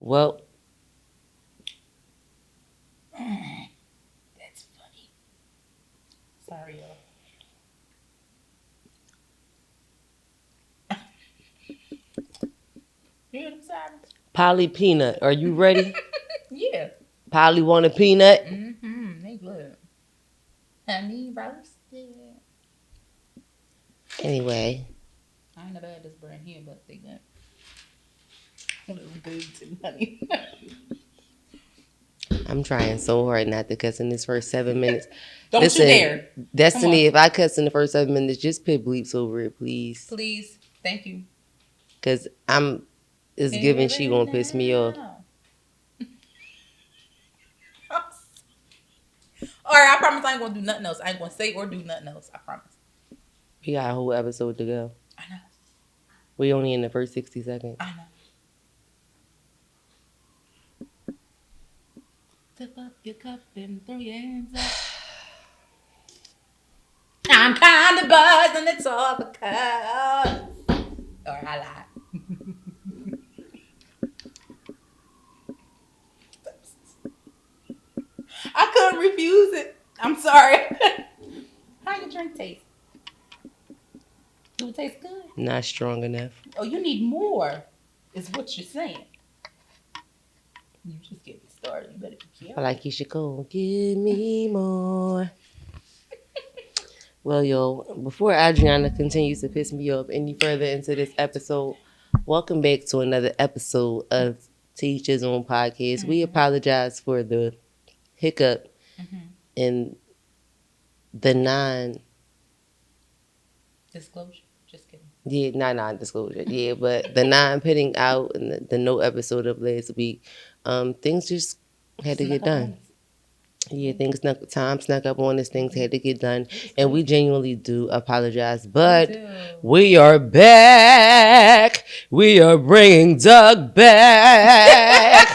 Well, That's funny. Sorry, y'all. You hear them sirens? Polly Peanut, are you ready? Yeah. Polly want a peanut? Mm-hmm. They good. Honey roasted. Anyway, I ain't never had this brand here, but they good. One of them goods and honey. I'm trying so hard not to cuss in this first 7 minutes. Don't you Listen, dare. Come Destiny, on. if I cuss in the first 7 minutes, just put bleeps over it, please. Please. Thank you. Because it's Hear given she it gonna piss me off. now. Alright, I promise I ain't gonna do nothing else. I ain't gonna say or do nothing else. I promise. We got a whole episode to go. I know. We only in the first 60 seconds. I know. Tip up your cup and throw your hands up. I'm kind of buzzed and it's all because. Or I lied. I couldn't refuse it. I'm sorry. How your drink taste? Do it taste good? Not strong enough. Oh, you need more, is what you're saying. You just get me started. You better be I careful. like Keisha Cole. Give me more. Well, yo, before Adriana continues to piss me off any further into this episode, welcome back to another episode of Teach His Own Podcast. We apologize for the hiccup in the Disclosure. Just kidding. not non-disclosure, but the non-putting out and the no episode of last week, things just had to get done. Yeah, time snuck up on us. Things had to get done, and we genuinely do apologize. But we are back. We are bringing Doug back.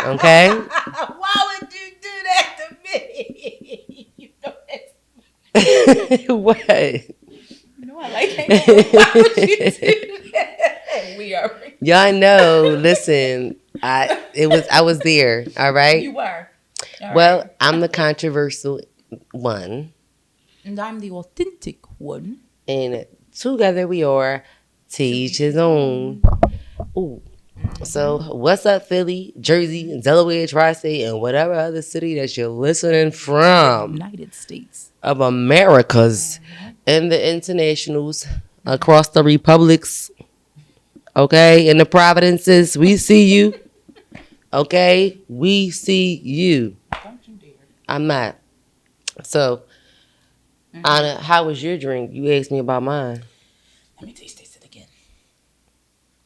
Okay. Why would you do that to me? You know that's. What? You know I like it. Why would you do that? We are. Y'all know. Listen, I was there. All right. You were. All Well, right. I'm the controversial one. And I'm the authentic one. And together we are Teach His Own. Ooh. So what's up, Philly, Jersey, Delaware, Tri-State, and whatever other city that you're listening from United States of Americas and the internationals across the republics, okay, and the provinces. We see you. Okay, we see you. Don't you dare. I'm not. So, Anna, how was your drink? You asked me about mine. Let me taste it again.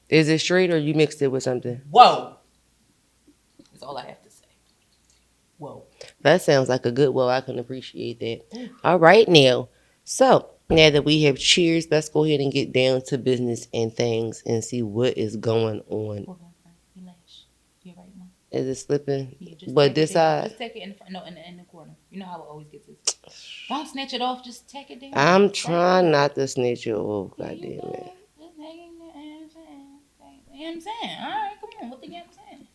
Is it straight or you mixed it with something? Whoa. That's all I have to say. Whoa. That sounds like a good well. I can appreciate that. All right, now. So, now that we have cheers, let's go ahead and get down to business and things and see what is going on. Hold on. Relax. You're right, Mom. Is it slipping? Yeah, just But take this it down. side? Just take it in the front. No, in the corner. You know how it always gets this. Don't snatch it off. Just take it down. I'm trying not to snitch you off. God damn it. Just take it down. You know what I'm saying? All right, come on. What the hell I'm saying?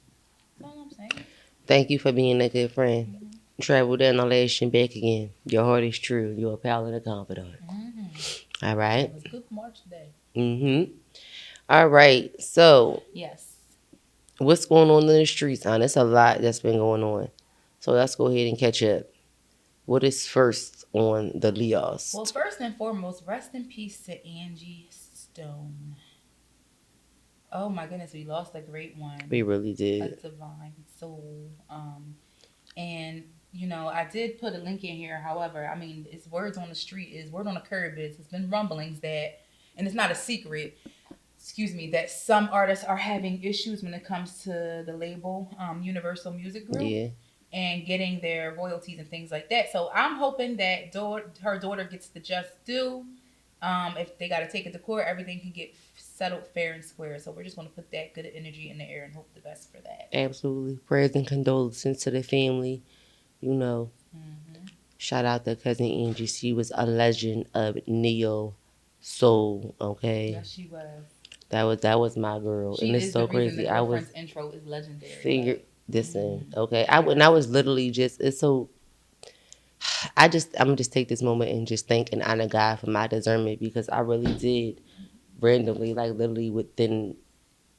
That's all I'm saying. Thank you for being a good friend. Travel down the last and back again. Your heart is true. You're a pal and a confidant. All right. It was a good March day. All right. So, Yes. what's going on in the streets, hon? It's a lot that's been going on. So let's go ahead and catch up. What is first on the Leos? Well, first and foremost, rest in peace to Angie Stone. Oh my goodness, we lost a great one. We really A did. divine soul. And you know, I did put a link in here. However, I mean, it's words on the street, is word on the curb is it's been rumblings that, and it's not a secret, excuse me, that some artists are having issues when it comes to the label, Universal Music Group. Yeah. And getting their royalties and things like that. So I'm hoping that her daughter gets the just due. If they got to take it to court, everything can get settled fair and square. So we're just going to put that good energy in the air and hope the best for that. Absolutely. Prayers and condolences to the family. You know, shout out to cousin Angie. She was a legend of neo soul, okay? Yes, she was. That was my girl, and She it's is the so reason the crazy. I was girlfriend's intro is legendary. figure Like, this in. mm, Okay, and I yes. was literally just it's so. I'm gonna just take this moment and just thank and honor God for my discernment because I really did randomly, like literally within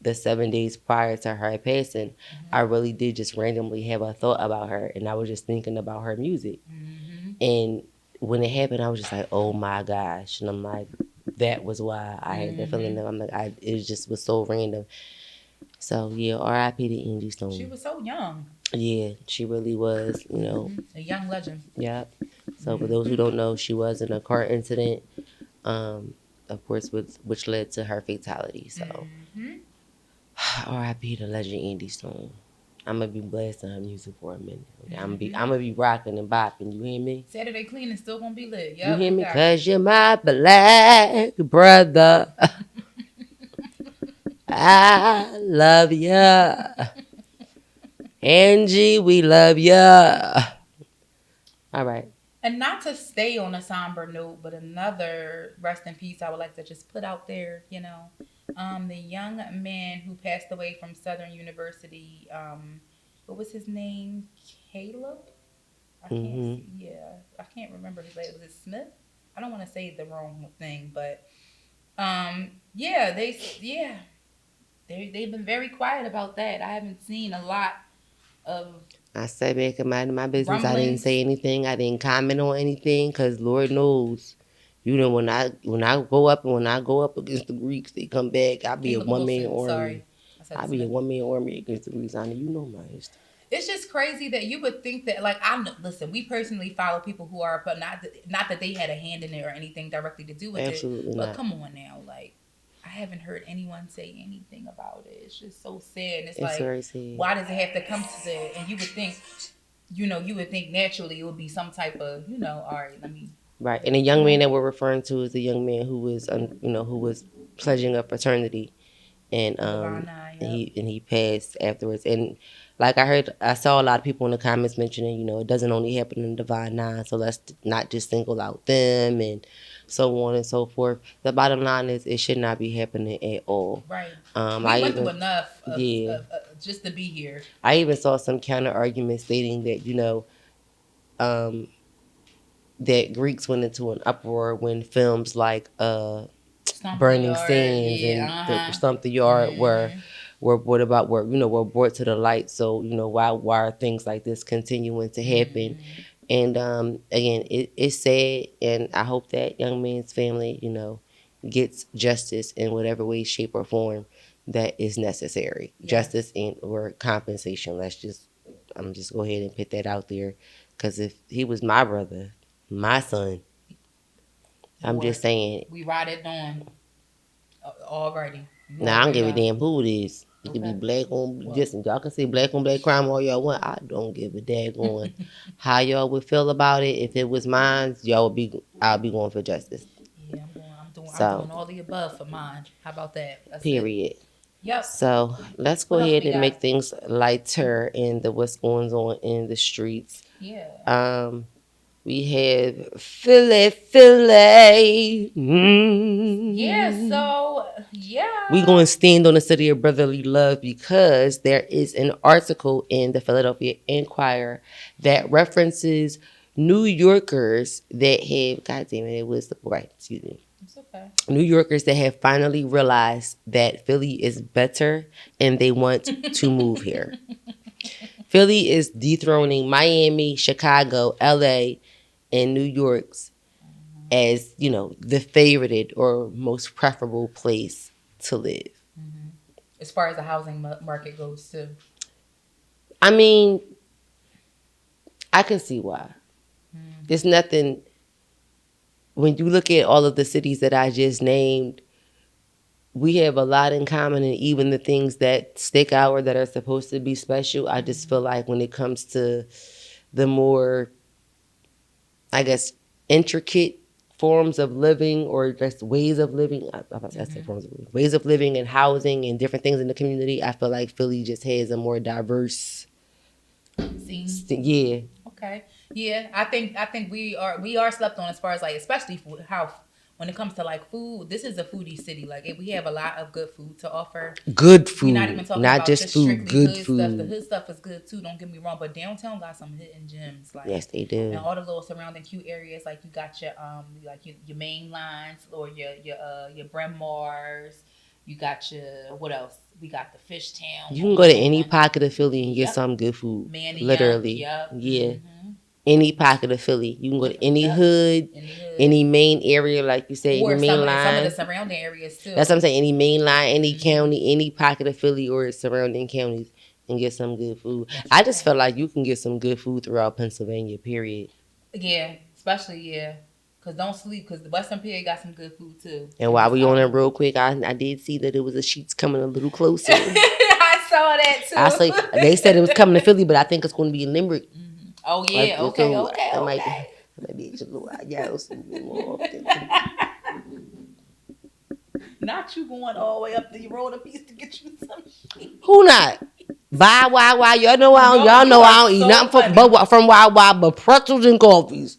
the 7 days prior to her passing, I Mm-hmm. really did just randomly have a thought about her, and I was just thinking about her music. Mm-hmm. And when it happened, I was just like, "Oh my gosh!" And I'm like, "That was why I had that feeling." Mm-hmm. That I'm like, it just was so random. So yeah, R.I.P. to Angie She Stone. was so young. Yeah, she really was. A young legend. Yep. So for those who Mm-hmm. don't know, she was in a car incident, um, of course, which led to her fatality. So Mm-hmm. R.I.P. to legend Angie Stone. I'm gonna be blasting her music for a minute. Okay? Mm-hmm. I'm gonna be rocking and bopping. You hear me? Saturday cleaning still gonna be lit. You Yep, hear we me? got you. Cause you're my black brother. I love ya, Angie. We love ya. All right. And not to stay on a somber note, but another rest in peace I would like to just put out there, the young man who passed away from Southern University, what was his name? Caleb? I can't Mhm. see, yeah, I can't remember his name. Was it Smith? I don't want to say the wrong thing, but yeah, they've been very quiet about that. I haven't seen a lot of I sat back and minded my business. I didn't say rumblings. anything. I didn't comment on anything because Lord knows, when I go up against the Greeks, they come back. I be a Caleb one man Wilson, army. sorry, I said I be a Smith. one man army against the Greeks. Honey, you know my history. It's just crazy that you would think that, like, listen, we personally follow people who are, but not that they had a hand in it or anything directly to do with it, Absolutely but not. come on now, like, I haven't heard anyone say anything about it. It's just so sad, and it's It's like, very sad. why does it have to come to that? And you would think naturally it would be some type of, all right, let me, Right, and the but young man that we're referring to is the young man who was, who was pledging a fraternity, and Divine Nine, yep. he passed afterwards. And like I saw a lot of people in the comments mentioning, it doesn't only happen in Divine Nine, so let's not just single out them and so on and so forth. The bottom line is it should not be happening at all. Right. We I went through even enough yeah, of just to be here. I even saw some counter arguments stating that um, that Greeks went into an uproar when films like Stomp the Burning Yard, Sands yeah, and the uh huh. Stump the Yard were brought about were brought to the light. So why are things like this continuing to happen? Mm-hmm. And again, it's sad, and I hope that young man's family gets justice in whatever way, shape, or form that is necessary. Yes. Justice and or compensation. I'm just go ahead and put that out there, because if he was my brother, my son, I'm Boy, just saying. we ride it on already. You Now I don't already give a know. damn who it is. It could be Okay. black on. Well. Listen, y'all can say black on black crime all y'all want. I don't give a daggone how y'all would feel about it. If it was mine, I'll be going for justice. Yeah, I'm going. I'm So, doing all the above for mine. How about that? That's it. period. Yep. So let's go What else ahead we and got? make things lighter in the what's going on in the streets. Yeah. Um, we have Philly. Yeah. Mm. So We yeah. going to stand on the city of brotherly love because there is an article in the Philadelphia Inquirer that references New Yorkers that have, God damn it, it was, right, excuse me. It's okay. New Yorkers that have finally realized that Philly is better and they want to move here. Philly is dethroning Miami, Chicago, LA, and New York's as, the favorited or most preferable place to live. Mm-hmm. As far as the housing market goes, too. I mean, I can see why. There's Mm-hmm. nothing, when you look at all of the cities that I just named, we have a lot in common, and even the things that stick out or that are supposed to be special, I just feel like when it comes to the more, I guess, intricate forms of living or just ways of living, I say Mm-hmm. forms of living, ways of living and housing and different things in the community, I feel like Philly just has a more diverse, Scene. yeah. Okay. Yeah, I think we are slept on as far as, like, especially for how when it comes to like food, this is a foodie city. Like we have a lot of good food to offer. Good We're not even food, talking not about just just food. strictly Good hood stuff. The food. hood stuff is good too. Don't get me wrong, but downtown got some hidden gems. Yes, Like they and do. all the little surrounding cute areas. Like you got your like your main lines or your Bryn Mawrs. You got your what else? We got the Fish Town You can go to going any on. pocket of Philly and get Yep. some good food. Manny Young. Literally, Yep. yeah. Mm-hmm. Any pocket of Philly, you can go to any Yep. hood, Any hood. any main area, like you say, any Or main some of the line. surrounding areas too. That's what I'm saying. Any main line, any Mm-hmm. county, any pocket of Philly or its surrounding counties, and get some good food. That's I just right. feel like you can get some good food throughout Pennsylvania. Period. Yeah, especially yeah. Cause don't sleep, cause the Western PA got some good food too. And while we on it real quick, I did see that it was a Sheets coming a little closer. I saw that too. I say they said it was coming to Philly, but I think it's going to be in Limerick. Mm-hmm. Oh yeah, okay, So okay, it okay. might be a little more often. Not you going all the way up the road a piece to get you some shit. Who not? Why? Y'all know y'all know I don't eat so nothing from Why, but pretzels and coffees.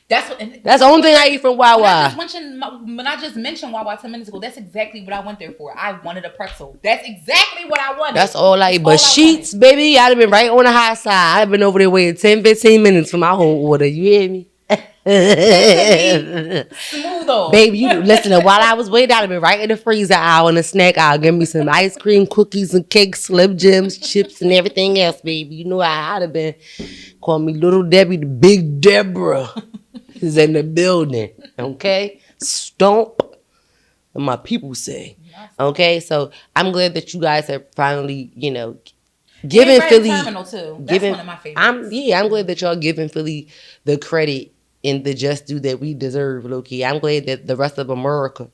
That's the only thing I eat from Why. When I just mentioned Wawa 10 minutes ago, that's exactly what I went there for. I wanted a pretzel. That's exactly what I wanted. That's all I eat. But Sheets, baby, I'd have been right on the high side. I'd have been over there waiting 10, 15 minutes for my whole order. You hear me? Smooth off. Baby, you listen. While I was waiting, I'd have been right in the freezer aisle and the snack aisle. Give me some ice cream, cookies and cakes, Slim Jims, chips, and everything else, baby. You know I'd have been. Call me Little Debbie, the Big Deborah is in the building. Okay, stomp. And my people say. Okay, so I'm glad that you guys are finally, giving Philly. Terminal too. That's one of my favorites. I'm glad that y'all giving Philly the credit and the just due that we deserve, low-key. I'm glad that the rest of America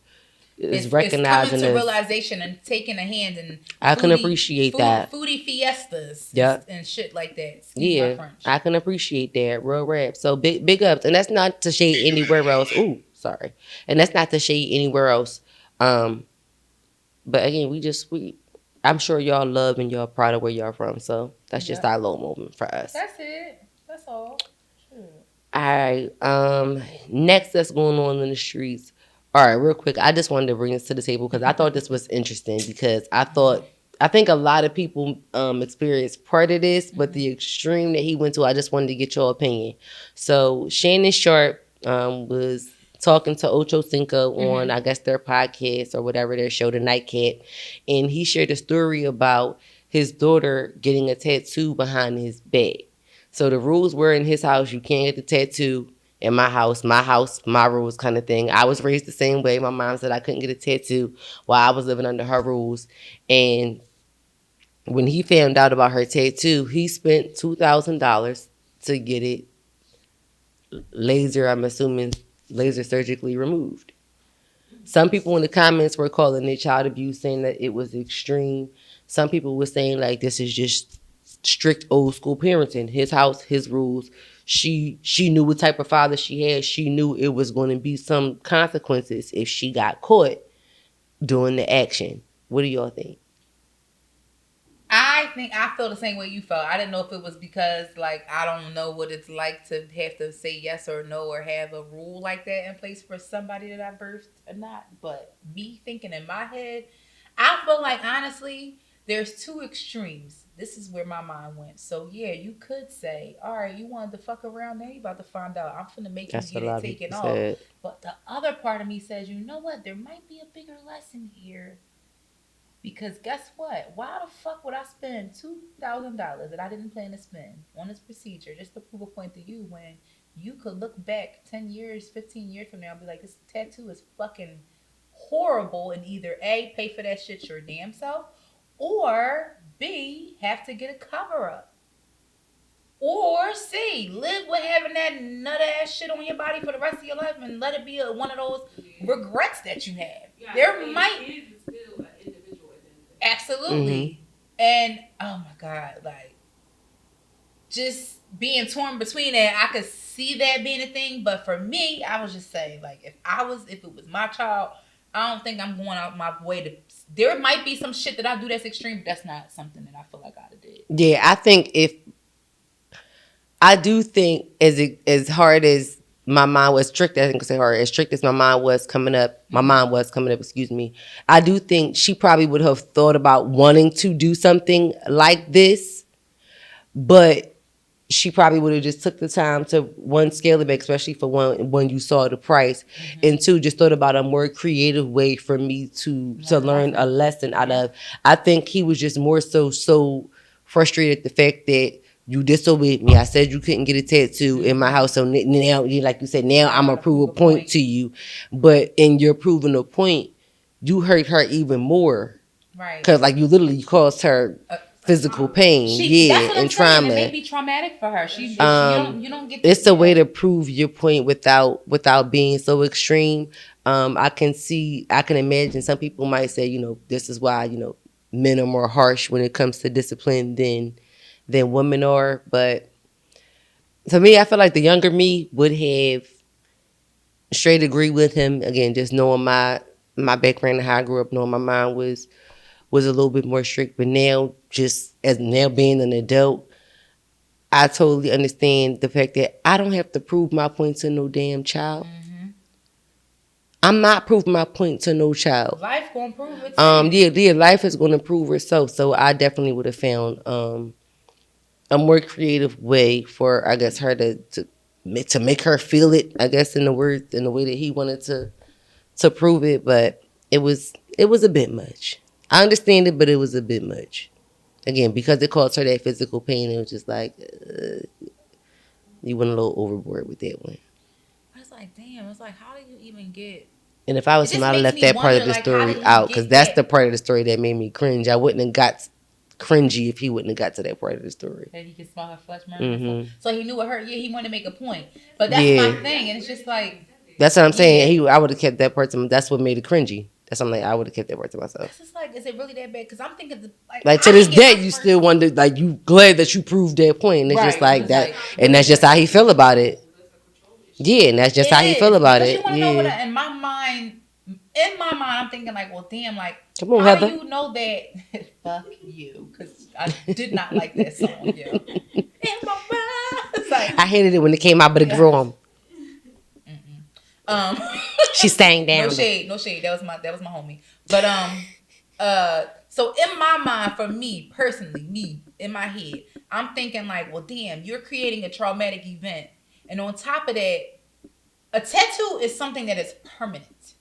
is recognizing it's coming to realization and taking a hand and I can appreciate that. Foodie fiestas and shit like that. I can appreciate that. Real rap. So big ups. And that's not to shade anywhere else. Ooh, sorry. And that's not to shade anywhere else. But again, I'm sure y'all love and y'all proud of where y'all from. So that's just our little moment for us. That's it. That's all. All right. Next that's going on in the streets. All right, real quick. I just wanted to bring this to the table because I thought this was interesting because I think a lot of people experienced part of this, but the extreme that he went to, I just wanted to get your opinion. So Shannon Sharpe was talking to Ocho Cinco on, I guess, their podcast or whatever, their show, The Nightcap, and he shared a story about his daughter getting a tattoo behind his bed. So the rules were in his house, you can't get the tattoo. In my house, my rules kind of thing. I was raised the same way. My mom said I couldn't get a tattoo while I was living under her rules. And when he found out about her tattoo, he spent $2,000 to get it laser surgically removed. Some people in the comments were calling it child abuse, saying that it was extreme. Some people were saying like this is just strict old school parenting. His house, his rules. She knew what type of father she had. She knew it was going to be some consequences if she got caught doing the action. What do y'all think? I feel the same way you felt. I didn't know if it was because like I don't know what it's like to have to say yes or no or have a rule like that in place for somebody that I birthed or not. But me thinking in my head, I feel like honestly, there's two extremes. This is where my mind went. So yeah, you could say, all right, you wanted to fuck around, now you about to find out. I'm finna make you get it taken off. But the other part of me says, you know what? There might be a bigger lesson here. Because guess what? Why the fuck would I spend $2,000 that I didn't plan to spend on this procedure just to prove a point to you when you could look back 10 years, 15 years from now and be like, this tattoo is fucking horrible, and either A, pay for that shit your damn self, or B, have to get a cover up. Or C, live with having that nut ass shit on your body for the rest of your life and let it be one of those regrets that you have. Yeah, there might still an individual. Absolutely. And oh my God, like just being torn between that, I could see that being a thing. But for me, I was just saying, like, if it was my child, I don't think I'm going out my way to. There might be some shit that I do that's extreme, but that's not something that I feel like I did. Yeah, I do think as hard as my mind was strict, I think I say her, as strict as my mind was coming up, excuse me, I do think she probably would have thought about wanting to do something like this, but she probably would have just took the time to, one, scale it back, especially for one, when you saw the price, and two, just thought about a more creative way for me to learn a lesson out of. I think he was just more so frustrated at the fact that you disobeyed me. I said you couldn't get a tattoo in my house, so now, like you said, now I'm gonna prove a point to you. But in your proving a point, you hurt her even more, right? Because like you literally caused her physical pain, and trauma. It may be traumatic for her. You don't get. It's a way to prove your point without being so extreme. I can imagine some people might say, this is why, men are more harsh when it comes to discipline than women are. But to me, I feel like the younger me would have straight agree with him. Again, just knowing my background and how I grew up, knowing my mom was a little bit more strict. But now, just as now being an adult, I totally understand the fact that I don't have to prove my point to no damn child. Mm-hmm. I'm not proving my point to no child. Life gonna prove it. Yeah, life is gonna prove herself. So I definitely would have found a more creative way for, I guess, her to make her feel it, I guess, in the way that he wanted to prove it. But it was a bit much. I understand it, but it was a bit much. Again, because it caused her that physical pain, it was just like, you went a little overboard with that one. I was like, damn, it's like, how do you even get... And if I was him, I'd have left that part of the story out, because that's the part of the story that made me cringe. I wouldn't have got cringy if he wouldn't have got to that part of the story. That he could smell her flesh murmur. Mm-hmm. So he knew it hurt. Yeah, he wanted to make a point. But that's my thing, and it's just like... That's what I'm saying. I would have kept that part to him. That's what made it cringy. That's something I would have kept that part to myself. It's just like, is it really that bad? Because I'm thinking, like to this day, you still wonder, like, you glad that you proved that point, and it's just like that, and that's just how he feel about it. Yeah, and that's just how he feel about it. You know what? In my mind, I'm thinking like, well, damn, like, come on, how Heather. do you know that? Fuck you, because I did not like that song. Yo. In my mind, like, I hated it when it came out, but it grew on. She sang down. No shade. That was my homie. But so in my mind, for me personally, in my head, I'm thinking like, well, damn, you're creating a traumatic event, and on top of that, a tattoo is something that is permanent.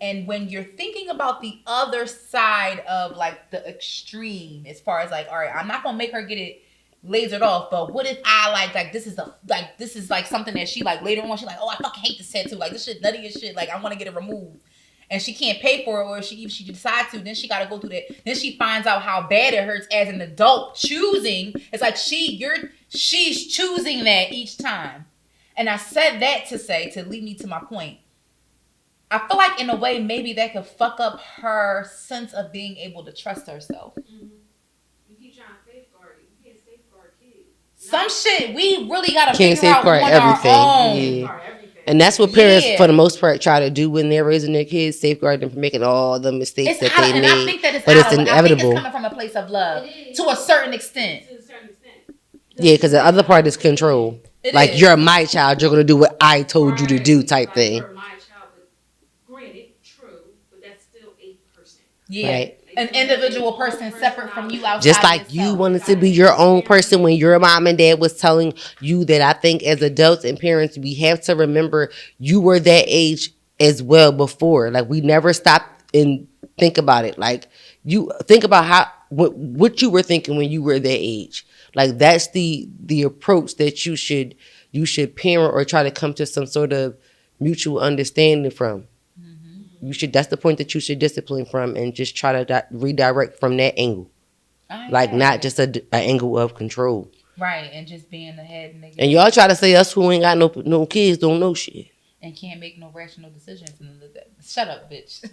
And when you're thinking about the other side of like the extreme, as far as like, all right, I'm not gonna make her get it lasered off, but what if I this is like something that she like later on, she like, oh, I fucking hate this tattoo, like this shit nutty as shit, like I want to get it removed, and she can't pay for it, or if she decides to, then she got to go through that, then she finds out how bad it hurts as an adult choosing. It's like she's choosing that each time. And I said that to lead me to my point. I feel like in a way maybe that could fuck up her sense of being able to trust herself. Mm-hmm. Some shit we really gotta figure out on everything. Our own. Yeah. And that's what parents, for the most part, try to do when they're raising their kids, safeguard them from making all the mistakes that they made. I think that it's inevitable. I think it's coming from a place of love to a certain extent. Yeah, because the other part is control. You're my child, you're gonna do what I told you to do, type thing. You're my child, but granted, true, but that's still a person. Yeah. Right. An individual person separate from you outside. Just like you wanted to be your own person when your mom and dad was telling you that. I think as adults and parents, we have to remember you were that age as well before. Like, we never stopped and think about it. Like, you think about what you were thinking when you were that age. Like, that's the approach that you should parent or try to come to some sort of mutual understanding from. That's the point that you should discipline from, and just try to redirect from that angle. Not just an angle of control. Right, and just being the head nigga. And y'all try to say us who ain't got no kids don't know shit. and can't make no rational decisions. And shut up, bitch.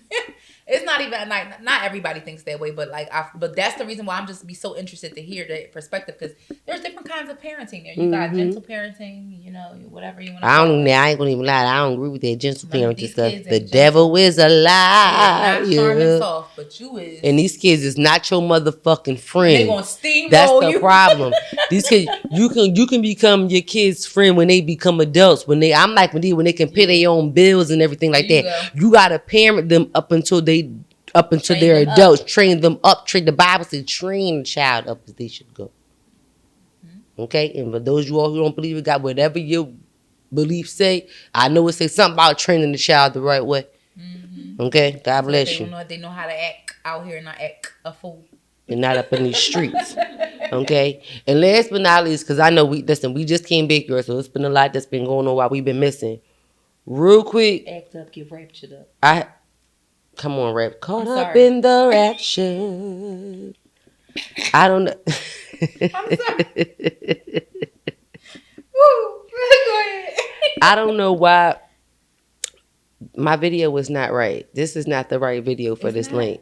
It's not even like not everybody thinks that way, but but that's the reason why I'm just be so interested to hear that perspective, because there's different kinds of parenting there. You got gentle parenting, you know, whatever you want to call it. I ain't gonna even lie. I don't agree with that gentle parenting stuff. The gentle. devil is a lie. Not charm and soft, but you is. And these kids is not your motherfucking friend. They gonna steamroll That's the you. problem. These kids, you can become your kid's friend when they become adults. When they can pay their own bills and everything like that. You gotta parent them up until they're adults. Train them up. Train the Bible says train the child up as they should go. Okay, and for those of you all who don't believe it, God, whatever your beliefs say, I know it says something about training the child the right way. Okay, God bless you. They know how to act out here and not act a fool. And not up in these streets. Okay, and last but not least, because I know we just came back here, so it's been a lot that's been going on while we've been missing. Real quick, act up, get raptured up. Come on, rap. Caught up in the rapture. I don't know. I'm sorry. Woo, go ahead. I don't know why my video was not right. This is not the right video for this link.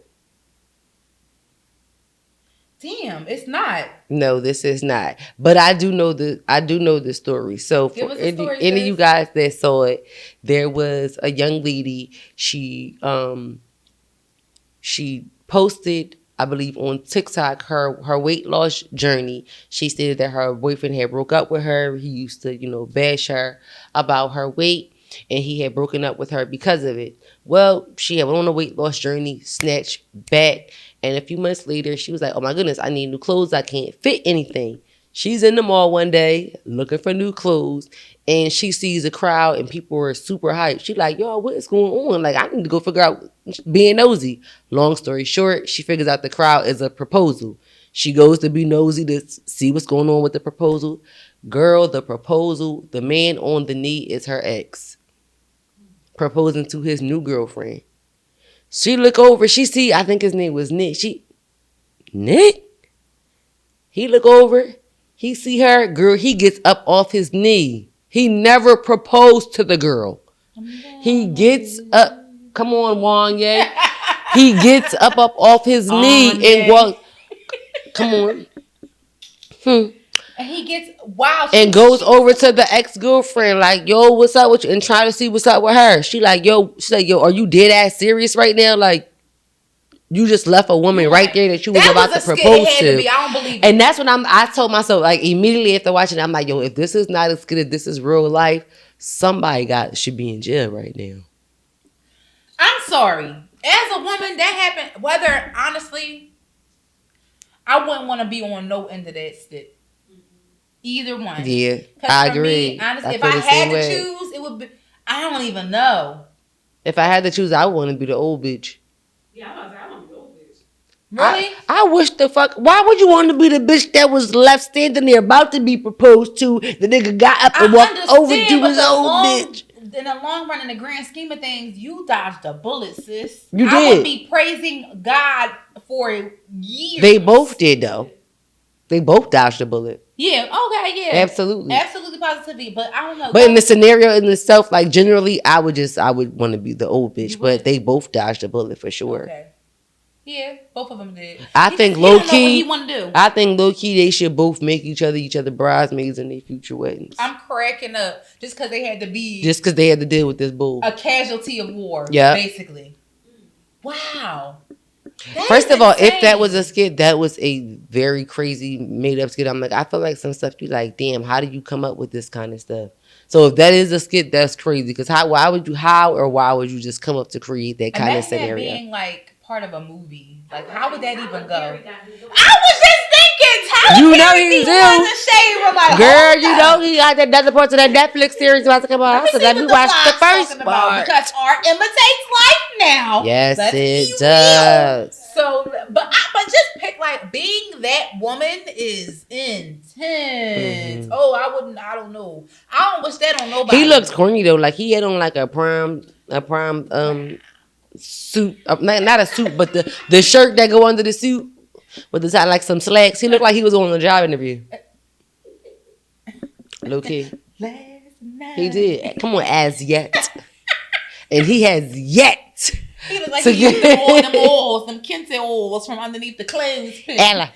Damn, it's not. No, this is not. But I do know the story. So for any of you guys that saw it, there was a young lady. She posted, I believe, on TikTok her weight loss journey. She stated that her boyfriend had broke up with her. He used to, bash her about her weight, and he had broken up with her because of it. Well, she had went on a weight loss journey, snatched back, and a few months later, she was like, oh my goodness, I need new clothes. I can't fit anything. She's in the mall one day looking for new clothes, and she sees a crowd and people are super hyped. She's like, yo, what is going on? Like, I need to go figure out, being nosy. Long story short, she figures out the crowd is a proposal. She goes to be nosy to see what's going on with the proposal. Girl, the proposal, the man on the knee is her ex, proposing to his new girlfriend. She look over, she see, I think his name was Nick. Nick? He look over, he see her, girl, he gets up off his knee. He never proposed to the girl. He gets up, come on, Wanye. He gets up off his knee and walks, come on. And he gets, wow. And goes over to the ex-girlfriend like, yo, what's up with you? And trying to see what's up with her. She's like, yo, are you dead ass serious right now? Like, you just left a woman right there that you was about to propose to. I don't believe it. And that's when I told myself, like, immediately after watching it, I'm like, yo, if this is not a skit, if this is real life, somebody should be in jail right now. I'm sorry. As a woman, that happened. Whether, honestly, I wouldn't want to be on no end of that stick. Either one. Yeah, I agree. Me, honestly, if I had to choose, it would be, I don't even know. If I had to choose, I would want to be the old bitch. Yeah, I want to be the old bitch. Really? I wish the fuck. Why would you want to be the bitch that was left standing there about to be proposed to? The nigga got up and walked over to his old bitch. In the long run, in the grand scheme of things, you dodged a bullet, sis. You did. I would be praising God for years. They both did, though. They both dodged a bullet. Yeah, okay, yeah. Absolutely, positively, but I don't know. But in the scenario in itself, like generally, I would want to be the old bitch, but they both dodged a bullet for sure. Okay. Yeah, both of them did. I think low key, he want to do. I think low key they should both make each other bridesmaids in their future weddings. I'm cracking up just because they had to deal with this bull. A casualty of war, basically. Wow. First of all, if that was a skit, that was a very crazy made up skit. I'm like, I feel like some stuff you like, damn, how do you come up with this kind of stuff? So if that is a skit, that's crazy. Because why would you just come up to create that kind of scenario? Imagine being like part of a movie. Like, how would that even go? I was just thinking, you know he do. Like, girl, you know he got that other parts of that Netflix series about to come out. So let me watch the first part. Because art imitates life now. Yes, it does. So, but just pick, like, being that woman is intense. Mm-hmm. Oh, I don't know. I don't wish that on nobody. He looks corny though. Like he had on like a prom suit. Not a suit, but the shirt that go under the suit. With the side like some slacks. He looked like he was on a job interview. Low key. Last night. He did. Come on, as yet. And he has yet. He looks like he used them oils, them Kente oils from underneath the clothes pin. Ella.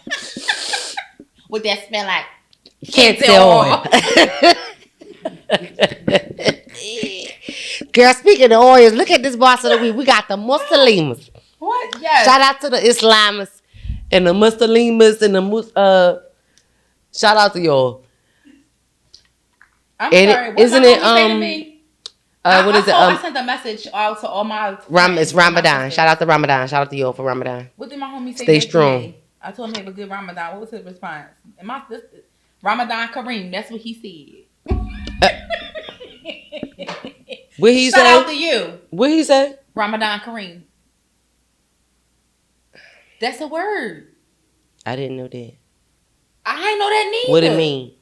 What that smell like? Kente oil. Girl, speaking of oils, look at this boss of the week. We got the Muslims. What? Yes. Shout out to the Islamists and the Muslims and the shout out to y'all. I'm and sorry. What isn't my it homie say to me? what is it? I sent a message out to all my friends, It's Ramadan. Shout out to Ramadan. Shout out to y'all for Ramadan. What did my homie say? Stay back strong. to me? I told him he have a good Ramadan. What was his response? Ramadan Kareem. That's what he said. What he Shout say? out to you. What he say? Ramadan Kareem. That's a word. I didn't know that. I ain't know that neither. What it mean?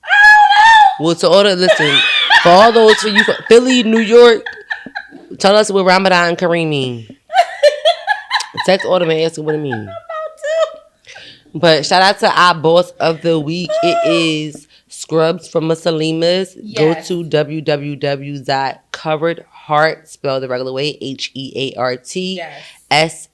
I don't know. Well, to order, listen, for all those for you, Philly, New York, tell us what Ramadan Kareem mean. Text order and ask what it mean. But shout out to our boss of the week. It is Scrubs from Muslimas. Yes. Go to www.coveredheart, spelled the regular way, HEART, Yes.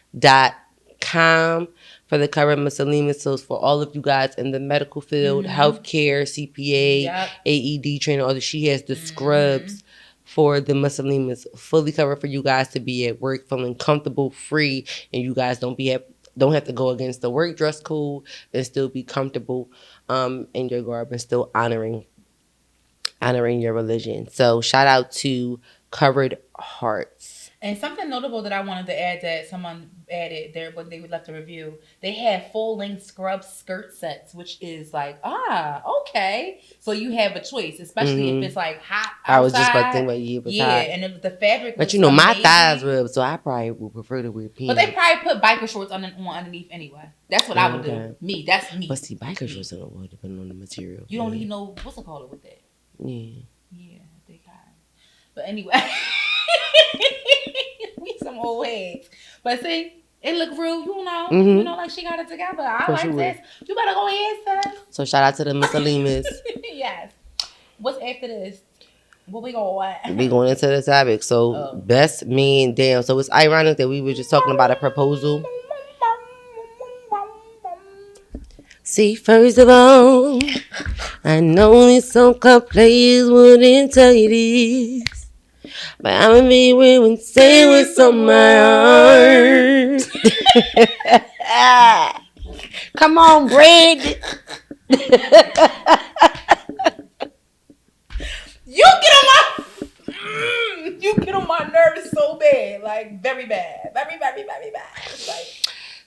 SMS.com for the Covered Muslimas. So for all of you guys in the medical field, healthcare, CPA, AED trainer, she has the Scrubs for the Muslimas fully covered for you guys to be at work feeling comfortable, free, and you guys don't have to go against the work dress code and still be comfortable in your garb and still honoring your religion. So shout out to Covered Hearts. And something notable that I wanted to add that someone added there when they left a review, they had full-length scrub skirt sets, which is like, okay. So you have a choice, especially if it's like hot outside. I was just about to think about you. And if the fabric was but my amazing, thighs rub, so I probably would prefer to wear pants. But they probably put biker shorts on underneath anyway. That's what I would do. That's me. But see, biker shorts don't work depending on the material. You don't need no, what's it called with that? Yeah, they got it. But anyway. We some old heads. But see, it look real, you know, like she got it together. I like this. You better go ahead, sis. So shout out to the Muslims. Yes. What's after this? What we going? We going into the topic. So best man damn. So it's ironic that we were just talking about a proposal. See, first of all, I know these so-called players wouldn't tell you this. But I'ma be real and say what's on my heart. Come on, Brad. You get on my nerves so bad, like very bad, very bad. It's like,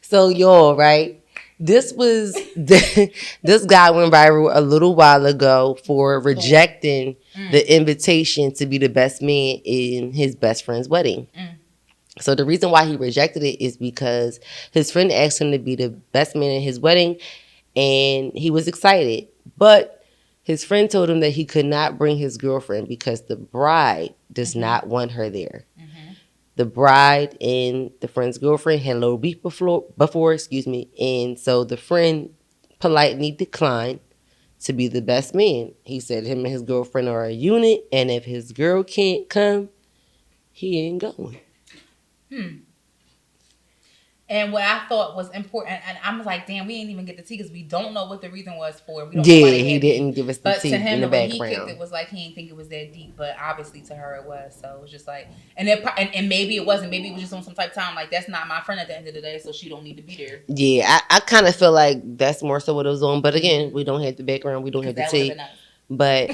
so y'all, right? This guy went viral a little while ago for rejecting the invitation to be the best man in his best friend's wedding. So the reason why he rejected it is because his friend asked him to be the best man in his wedding, and he was excited. But his friend told him that he could not bring his girlfriend because the bride does not want her there. The bride and the friend's girlfriend had a little beef before, and so the friend politely declined to be the best man. He said him and his girlfriend are a unit, and if his girl can't come, he ain't going. And what I thought was important, and I was like, damn, we ain't even get the tea because we don't know what the reason was for. We don't know why he didn't give us the tea to him, in the when background. he kicked it was like he didn't think it was that deep, but obviously to her it was. So it was just like, and maybe it wasn't. Maybe it was just on some type of time. Like, that's not my friend at the end of the day, so she don't need to be there. Yeah, I kind of feel like that's more so what it was on. But again, we don't have the background. We don't have the tea. Nice. But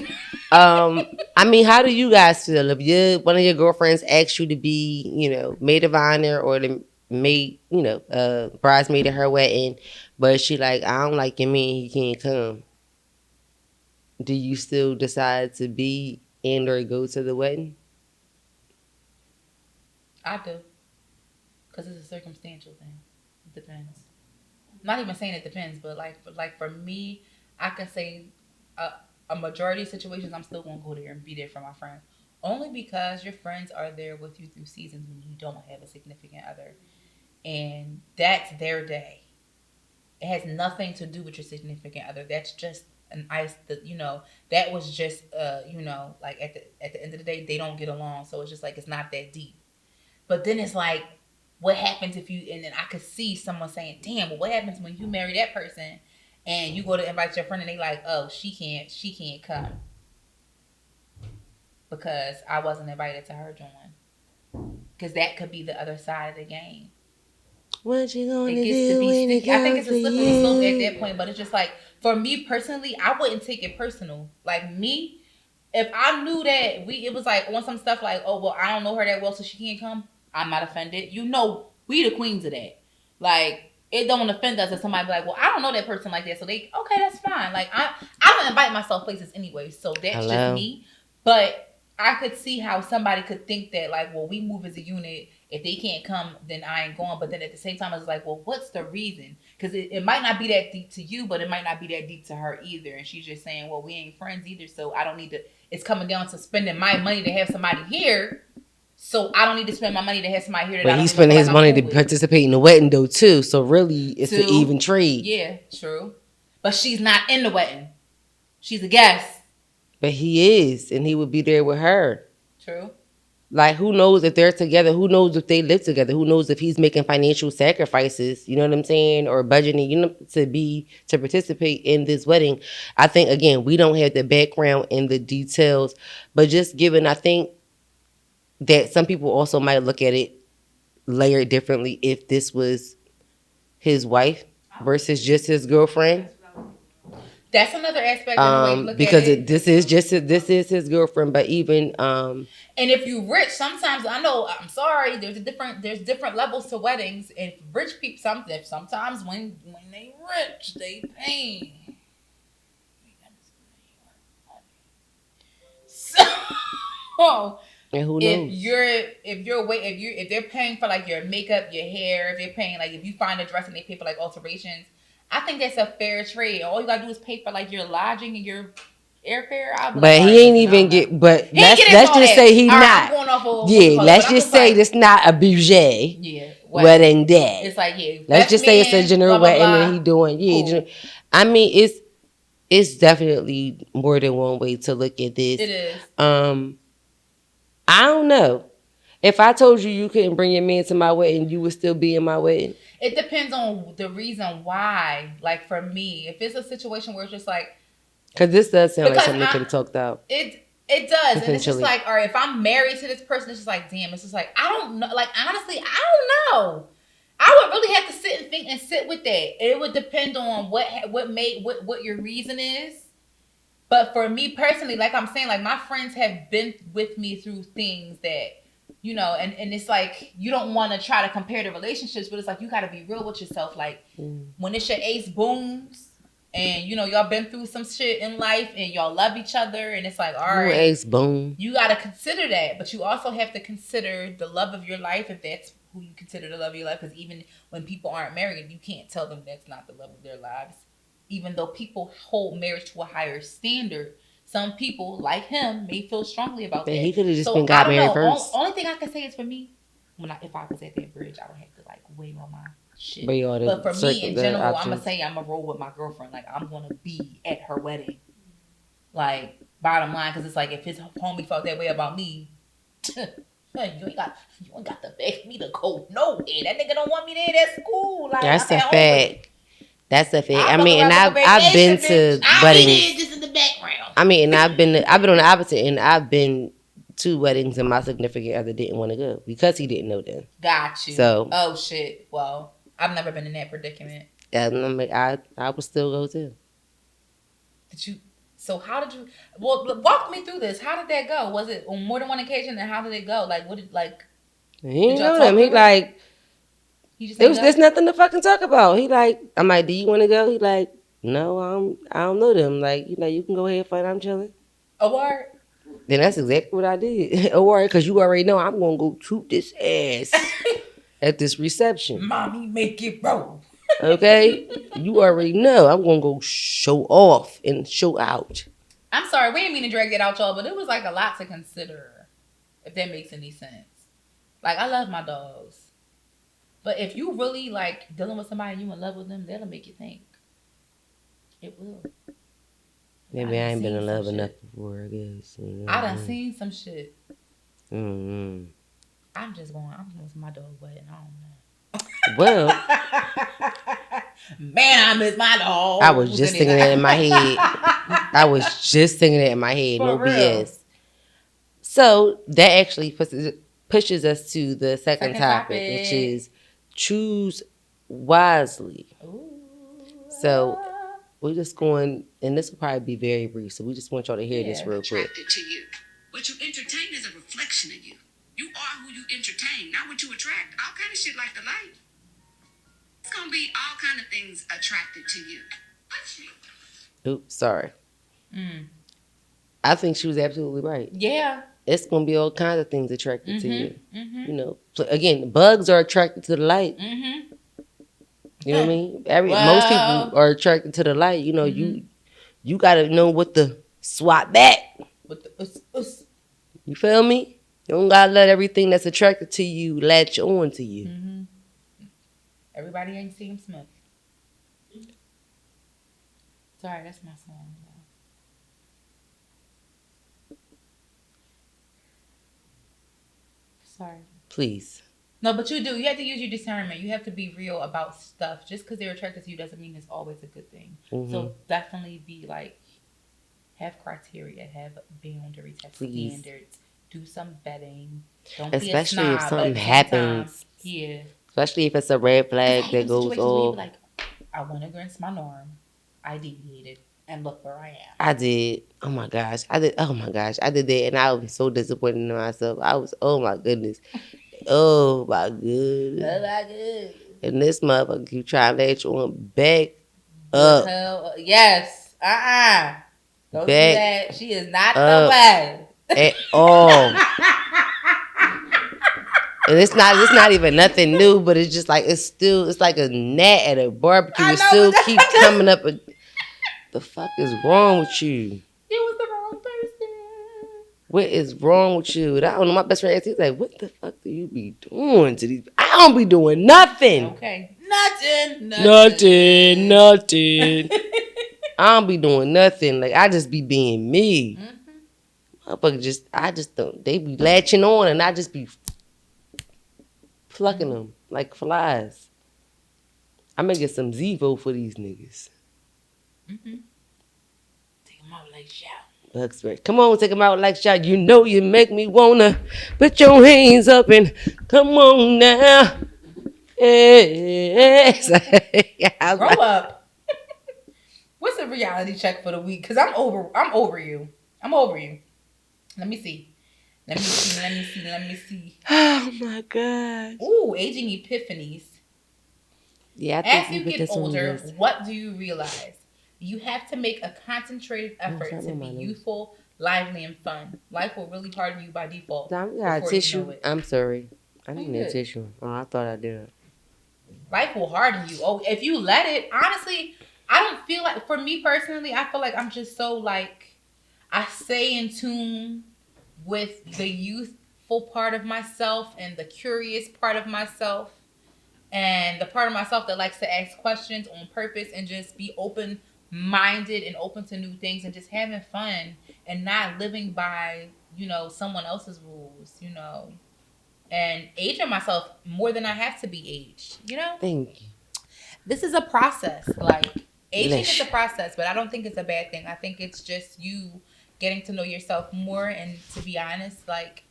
I mean, how do you guys feel if one of your girlfriends asks you to be, maid of honor or the maid, bridesmaid at her wedding, but she like, I don't like your man, he can't come. Do you still decide to be and or go to the wedding? I do, because it's a circumstantial thing. It depends. I'm not even saying it depends, but like for me, I can say a majority of situations I'm still gonna go there and be there for my friends, only because your friends are there with you through seasons when you don't have a significant other. And that's their day. It has nothing to do with your significant other. That's just an ice. That was just like at the end of the day, they don't get along. So it's just like it's not that deep. But then it's like, what happens if you? And then I could see someone saying, "Damn, well, what happens when you marry that person, and you go to invite your friend, and they like, oh, she can't come because I wasn't invited to her joint." Because that could be the other side of the game. What you gonna It gets to do be when it sticky. I think comes it's a to slippery slope at you? that point. But it's just like, for me personally, I wouldn't take it personal. Like me, if I knew that it was like on some stuff like, oh well, I don't know her that well, so she can't come. I'm not offended. We the queens of that. Like, it don't offend us if somebody be like, well, I don't know that person like that, so they okay, that's fine. Like I don't invite myself places anyway, so that's just Hello. me. But I could see how somebody could think that, like, well, we move as a unit. If they can't come, then I ain't going. But then at the same time, I was like, well, what's the reason? Because it might not be that deep to you, but it might not be that deep to her either. And she's just saying, well, we ain't friends either, so I don't need to. It's coming down to spending my money to have somebody here. So I don't need to spend my money to have somebody here. But he's spending his money to participate in the wedding though too. So really, it's an even trade. Yeah, true. But she's not in the wedding. She's a guest. But he is, and he would be there with her. True. Like, who knows if they're together? Who knows if they live together? Who knows if he's making financial sacrifices? You know what I'm saying? Or budgeting, to participate in this wedding. I think, again, we don't have the background and the details, but just given, I think that some people also might look at it layered differently if this was his wife versus just his girlfriend. That's another aspect of the way you look because at it. This is his girlfriend, but even and if you rich, sometimes I know. I'm sorry. There's different levels to weddings. And rich people, sometimes when they rich, they pay. So and who knows? If they're paying for like your makeup, your hair, if they're paying like if you find a dress and they pay for like alterations. I think that's a fair trade. All you gotta do is pay for like your lodging and your airfare. But he ain't even get. But let's just say he not. Let's just say this not a budget wedding day. It's like let's just say it's a general wedding and he doing cool. I mean it's definitely more than one way to look at this. It is. I don't know. If I told you couldn't bring your man to my wedding, you would still be in my wedding? It depends on the reason why. Like, for me, if it's a situation where it's just like... Because this does sound like something that can be talked out. It does. And it's just like, all right, if I'm married to this person, it's just like, damn, it's just like, I don't know. Like, honestly, I don't know. I would really have to sit and think and sit with that. It would depend on what your reason is. But for me personally, like I'm saying, like, my friends have been with me through things that... and it's like, you don't want to try to compare the relationships, but it's like, you got to be real with yourself. Like, when it's your ace booms and, y'all been through some shit in life and y'all love each other and it's like, all right. Ace boom. You got to consider that, but you also have to consider the love of your life if that's who you consider the love of your life. Because even when people aren't married, you can't tell them that's not the love of their lives. Even though people hold marriage to a higher standard, some people, like him, may feel strongly about that. He could have just been got married first. Only thing I can say is for me, if I was at that bridge, I would have to like weigh all my shit. But for me, in general, I'm gonna say I'm gonna roll with my girlfriend. Like, I'm gonna be at her wedding. Like, bottom line, because it's like, if his homie felt that way about me, you ain't got to beg me to go nowhere. That nigga don't want me there. That's cool. Like, that's a fact. That's a fact. I mean, and I've been to weddings. Just in the background. I mean, and I've been on the opposite end. I've been to weddings and my significant other didn't want to go because he didn't know them. Got you. So, oh shit. Well, I've never been in that predicament. I would still go too. So how did you? Well, walk me through this. How did that go? Was it on more than one occasion? And how did it go? Like, what did like? He didn't know them. He like. There's nothing to fucking talk about. He like, I'm like, do you want to go? He like, no, I don't know them. Like, you can go ahead, fine. I'm chilling. A word. Then that's exactly what I did. A word, because you already know I'm gonna go toot this ass at this reception. Mommy, make it roll. Okay, you already know I'm gonna go show off and show out. I'm sorry, we didn't mean to drag that out, y'all, but it was like a lot to consider. If that makes any sense. Like, I love my dogs. But if you really like dealing with somebody and you in love with them, that'll make you think. It will. Maybe I ain't been in love enough before, I guess. I done seen some shit. Mm-hmm. I'm just going to my dog wedding. I don't know. Well, man, I miss my dog. I was just thinking that in my head. No For real. BS. So that actually pushes us to the second topic, which is choose wisely. Ooh. So we're just going, and this will probably be very brief. So we just want y'all to hear this real quick. Attracted to you. What you entertain is a reflection of you. You are who you entertain, not what you attract. All kind of shit like the light. It's gonna be all kind of things attracted to you. Oops, sorry. I think she was absolutely right. Yeah. It's gonna be all kinds of things attracted to you. Mm-hmm. You know, again, bugs are attracted to the light. Mm-hmm. You know what I mean? Most people are attracted to the light. You know, you gotta know what to swap back. With the You feel me? You don't gotta let everything that's attracted to you latch on to you. Mm-hmm. Everybody ain't seen Smith. Sorry, that's my song. Sorry. Please. No, but you do. You have to use your discernment. You have to be real about stuff. Just because they're attracted to you doesn't mean it's always a good thing. Mm-hmm. So definitely be like, have criteria, have boundaries, have standards. Do some vetting. Don't Especially be a if snob, something happens. Yeah. Especially if it's a red flag that goes off. Like, I went against my norm. I deviated. And look where I am. I did. Oh my gosh. I did that, and I was so disappointed in myself. I was, oh my goodness. Oh my goodness. And this motherfucker keep trying to let you on back up. Yes. Don't do that. She is not the way. At all. And it's not even nothing new, but it's just like it's like a gnat at a barbecue. It still keep coming up. The fuck is wrong with you? You was the wrong person. What is wrong with you? And I don't know. My best friend asked, he's like, "What the fuck do you be doing to these?" I don't be doing nothing. Okay, nothing. I don't be doing nothing. Like, I just be being me. Motherfucker, I just don't. They be latching on, and I just be plucking them like flies. I'm gonna get some Zevo for these niggas. Take them out like shout. Bugsberry. Come on, take them out like shout. You know you make me wanna put your hands up and come on now. Yes. Grow up. What's the reality check for the week? Cause I'm over you. Let me see. Oh my God. Ooh, aging epiphanies. Yeah, As you get older, what do you realize? You have to make a concentrated effort to be youthful, lively, and fun. Life will really harden you by default. I got a tissue. I'm sorry. I need a tissue. Oh, I thought I did. Life will harden you. Oh, if you let it. Honestly, I don't feel like, for me personally, I feel like I'm just so like, I stay in tune with the youthful part of myself and the curious part of myself. And the part of myself that likes to ask questions on purpose and just be open-minded and open to new things and just having fun and not living by, someone else's rules, and aging myself more than I have to be aged, Thank you. This is a process. Like, aging is a process, but I don't think it's a bad thing. I think it's just you getting to know yourself more. And to be honest, like,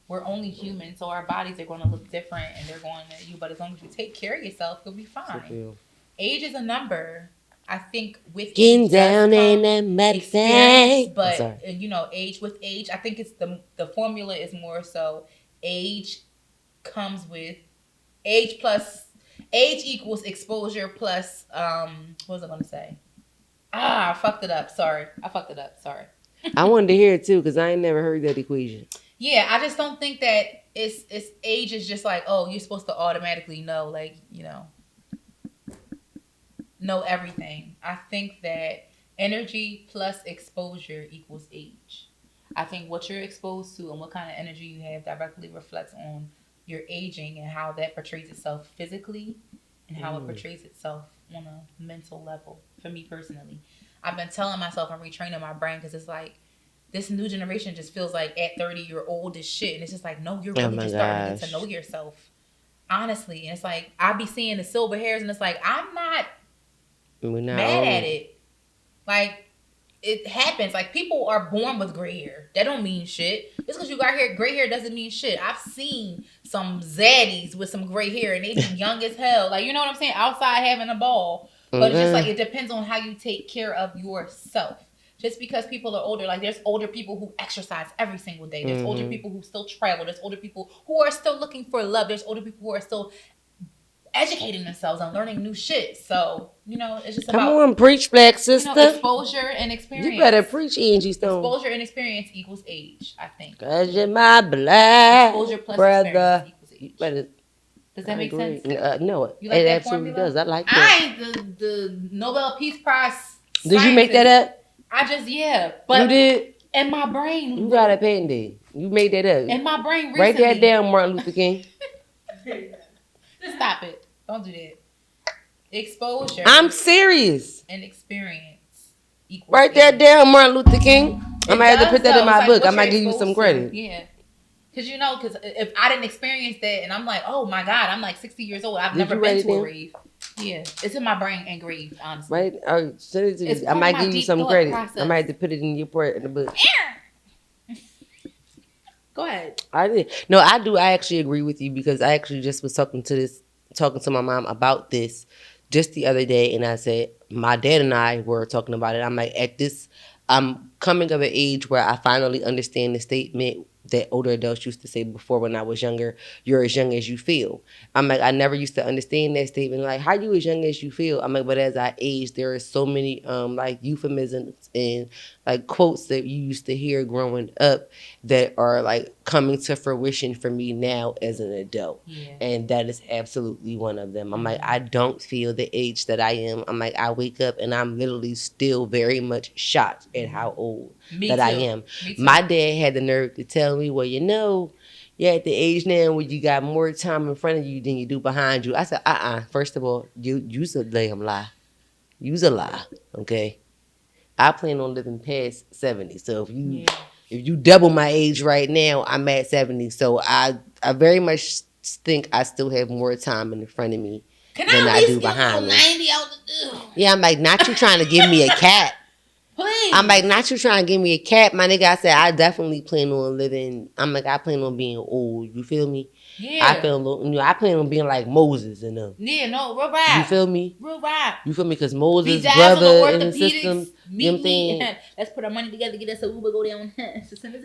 we're only human, so our bodies are going to look different, and they're going to but as long as you take care of yourself, you'll be fine. Age is a number. I think with getting down in that mud thing, but age with age, I think it's the formula is more so age comes with age equals exposure plus what was I going to say? I fucked it up. Sorry. I wanted to hear it too because I ain't never heard that equation. Yeah, I just don't think that it's age is just like, oh, you're supposed to automatically know, like, know everything. I think that energy plus exposure equals age. I think what you're exposed to and what kind of energy you have directly reflects on your aging and how that portrays itself physically and how it portrays itself on a mental level. for me personally. I've been telling myself and retraining my brain because it's like this new generation just feels like at 30 you're old as shit, and it's just like no, you're really just starting to get to know yourself, honestly. And it's like I be seeing the silver hairs, and it's like I'm not mad at it. Like it happens. Like people are born with gray hair. That don't mean shit. Just because you got hair, gray hair doesn't mean shit. I've seen some zaddies with some gray hair and they be young as hell. Like you know what I'm saying? Outside having a ball. But it's just like it depends on how you take care of yourself. Just because people are older, like there's older people who exercise every single day. There's older people who still travel. There's older people who are still looking for love. There's older people who are still educating themselves and learning new shit. So, you know, it's just Come about... on, preach, black sister. You know, exposure and experience. You better preach, Angie Stone. Exposure and experience equals age, I think. Cause you're my black exposure plus brother. Experience equals age. Better, does that make sense? No, you like it that absolutely formula? does. I like that. I ain't the Nobel Peace Prize. Did you make that up? I just, yeah. But you did? In my brain. You got a patent. You made that up. In my brain recently. Write that down, Martin Luther King. Stop it. Don't do that. Exposure. I'm serious. And experience equals Write that down, Martin Luther King. I might have to put that in my book. I might give you some credit. Yeah. Because, you know, because if I didn't experience that and I'm like, oh my God, I'm like 60 years old. I've never been to a rave. Yeah. It's in my brain engraved, honestly. Right? Oh, send it to me. I might give you some credit. Process. I might have to put it in your part in the book. Go ahead. I did. No, I do. I actually agree with you because I actually just was talking to my mom about this just the other day, and I said my dad and I were talking about it. I'm like, I'm coming of an age where I finally understand the statement that older adults used to say before when I was younger, you're as young as you feel. I'm like, I never used to understand that statement. Like, how you as young as you feel? I'm like, but as I age, there are so many like euphemisms and like quotes that you used to hear growing up that are like coming to fruition for me now as an adult. Yeah. And that is absolutely one of them. I'm like, I don't feel the age that I am. I'm like, I wake up and I'm literally still very much shocked at how old I am. My dad had the nerve to tell me, well, you know, you're at the age now where you got more time in front of you than you do behind you. I said, first of all, you's a damn lie. You's a lie, okay? I plan on living past 70. So if you double my age right now, I'm at 70. So I very much think I still have more time in front of me than I do behind me. 90 out the door? Yeah, I'm like, not you trying to give me a cat. Please. I'm like, not you trying to give me a cat, my nigga. I said, I definitely plan on living. I'm like, I plan on being old. You feel me? Yeah. I plan on being like Moses and them. Yeah, no, real rap. You feel me? Real rap. You feel me? Because Moses' brother in the system. You know what I'm saying? Let's put our money together, get us a Uber, go down.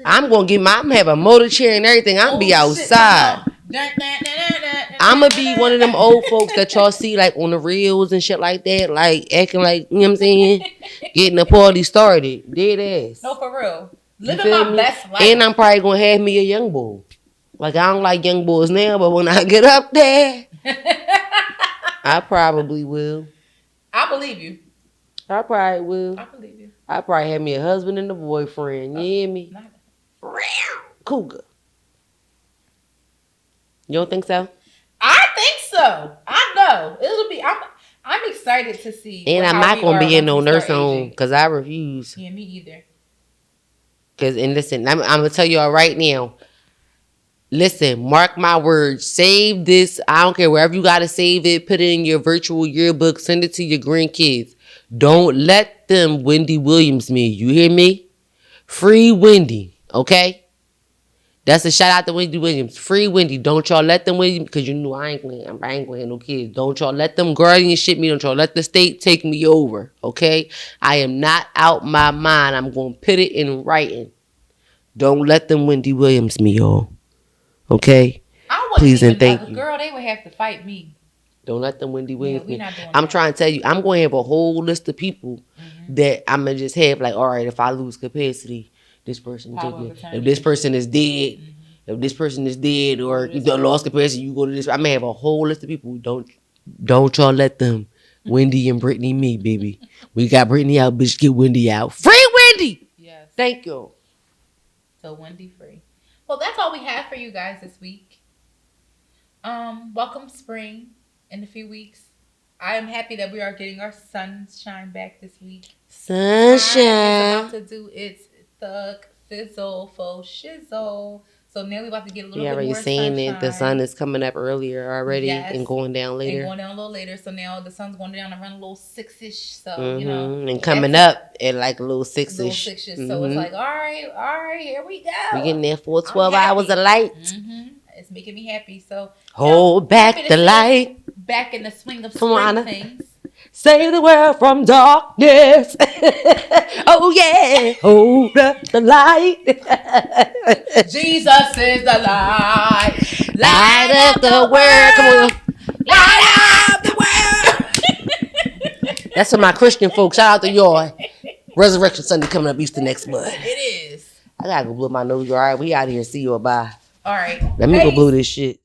I'm gonna have a motor chair and everything. I'm gonna be outside. I'm gonna be one of them old folks that y'all see like on the reels and shit like that, like acting like, you know what I'm saying, getting the party started. Dead ass. No, for real. Living my best life. And I'm probably gonna have me a young boy. Like, I don't like young boys now, but when I get up there, I probably will. I believe you. I probably will. I believe you. I probably have me a husband and a boyfriend. You hear me? Cougar. You don't think so? I think so. I know. It'll be. I'm excited to see. And I'm not gonna be in no nursing home because I refuse. Yeah, me either. And listen, I'm gonna tell y'all right now. Listen, mark my words. Save this. I don't care wherever you gotta save it. Put it in your virtual yearbook. Send it to your grandkids. Don't let them Wendy Williams me. You hear me? Free Wendy. Okay. That's a shout out to Wendy Williams. Free Wendy. Don't y'all let them Wendy, because you know I ain't gonna have no kids. Don't y'all let them guardianship me. Don't y'all let the state take me over. Okay? I am not out my mind. I'm gonna put it in writing. Don't let them Wendy Williams me, y'all. Okay? Please and thank you. Girl, they would have to fight me. Don't let them Wendy Williams me. I'm trying to tell you, I'm gonna have a whole list of people that I'm gonna just have like, all right, if I lose capacity, this person take me. If this person is dead, or you lost capacity, you go to this. I'm gonna have a whole list of people. Don't y'all let them Wendy and Brittany me, baby. We got Brittany out, bitch. Get Wendy out. Free Wendy. Yes. Thank you. So Wendy free. Well, that's all we have for you guys this week. Welcome spring in a few weeks. I am happy that we are getting our sunshine back this week. Sunshine. It's about to do its thug fizzle faux shizzle. So now we're about to get a little You bit already more saying sunshine. it. The sun is coming up earlier already Yes. and going down later. And going down a little later. So now the sun's going down around a little 6-ish. So, you know. And coming up at like a little 6-ish. Little 6-ish. So it's like, all right, here we go. We getting there for 12 hours of light. It's making me happy. So hold back the light. Back in the swing of Come on, spring things. Save the world from darkness. Oh yeah, hold up the light. Jesus is the light. Light up the world. Come on. Light up the world. That's for my Christian folks. Shout out to y'all. Resurrection Sunday coming up Easter next month. It is. I gotta go blow my nose. All right, we out here. See you. Bye. All right. Let me go blow this shit.